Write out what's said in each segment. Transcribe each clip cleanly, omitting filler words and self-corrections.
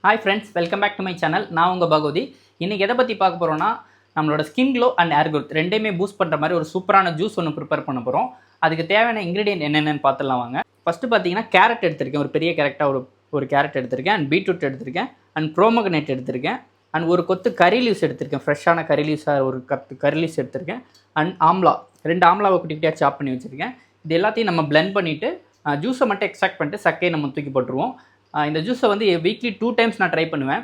Hi friends, welcome back to my channel. நான் உங்கள் பகவதி. இன்றைக்கி எதை பற்றி பார்க்க போகிறோன்னா, நம்மளோட skin glow and hair growth ரெண்டையுமே பூஸ்ட் பண்ணுற மாதிரி ஒரு சூப்பரான ஜூஸ் ஒன்று ப்ரிப்பேர் பண்ண போகிறோம். அதுக்கு தேவையான இன்க்ரீடியன்ட் என்னென்னு பார்த்துலாம் வாங்க. ஃபஸ்ட்டு பார்த்தீங்கன்னா கேரட் எடுத்திருக்கேன், ஒரு பெரிய கேரட்டாக ஒரு கேரட் எடுத்திருக்கேன், அண்ட் பீட்ரூட் எடுத்திருக்கேன், அண்ட் ப்ரோமோகனேட் எடுத்திருக்கேன், அண்ட் ஒரு கொத்து கறி லீவ்ஸ் எடுத்திருக்கேன், ஃப்ரெஷ்ஷான கறி லீவ்ஸாக ஒரு கறி லீவ்ஸ் எடுத்திருக்கேன், அண்ட் ஆம்லா 2 ஆம்லாவை குட்டி குட்டியாக சாப் பண்ணி வச்சுருக்கேன். இது எல்லாத்தையும் நம்ம பிளெண்ட் பண்ணிவிட்டு ஜூஸை மட்டும் எக்ஸ்ட்ராக்ட் பண்ணிட்டு சக்கையை நம்ம தூக்கி போட்டுருவோம். இந்த ஜூஸை வந்து வீக்லி 2 டைம்ஸ் நான் ட்ரை பண்ணுவேன்.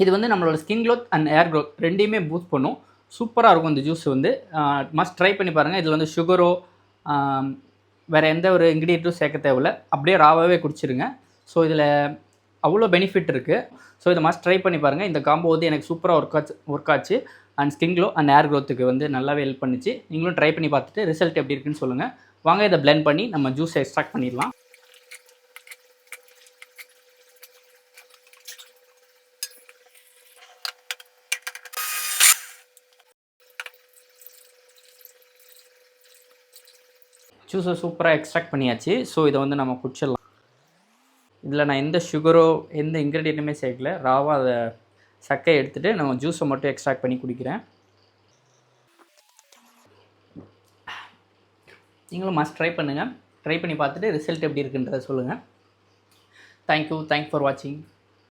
இது வந்து நம்மளோட skin cloth and hair growth ரெண்டையுமே பூஸ்ட் பண்ணும். சூப்பராக இருக்கும் இந்த ஜூஸ் வந்து. மஸ்ட் ட்ரை பண்ணி பாருங்கள். இதில் வந்து சுகரோ வேறு எந்த ஒரு இன்க்ரீடியண்ட்டும் சேர்க்க தேவையில்ல, அப்படியே ராவாகவே குடிச்சிருங்க. ஸோ இதில் அவ்வளோ பெனிஃபிட் இருக்குது. ஸோ இதை மஸ்ட் ட்ரை பண்ணி பாருங்கள். இந்த காம்போ வந்து எனக்கு சூப்பராக ஒர்க் ஆச்சு. And skin glow and hair க்ரோத்துக்கு வந்து நல்லாவே ஹெல்ப் பண்ணிச்சு. நீங்களும் ட்ரை பண்ணி பார்த்துட்டு ரிசல்ட் எப்படி இருக்குன்னு சொல்லுங்கள். வாங்க இதை பிளெண்ட் பண்ணி நம்ம ஜூஸை எக்ஸ்ட்ராக்ட் பண்ணிடலாம். ஜூஸை சூப்பராக எக்ஸ்ட்ராக்ட் பண்ணியாச்சு. ஸோ இதை வந்து நம்ம குடிச்சிடலாம். இதில் நான் எந்த சுகரோ எந்த இன்க்ரீடியண்ட்டுமே சேர்க்கல, ராவாக அதை சக்கையை எடுத்துகிட்டு நம்ம ஜூஸை மட்டும் எக்ஸ்ட்ராக்ட் பண்ணி குடிக்கிறேன். நீங்களும் மஸ்ட் ட்ரை பண்ணுங்கள். ட்ரை பண்ணி பார்த்துட்டு ரிசல்ட் எப்படி இருக்குன்றதை சொல்லுங்கள். தேங்க்யூ ஃபார் வாட்சிங்.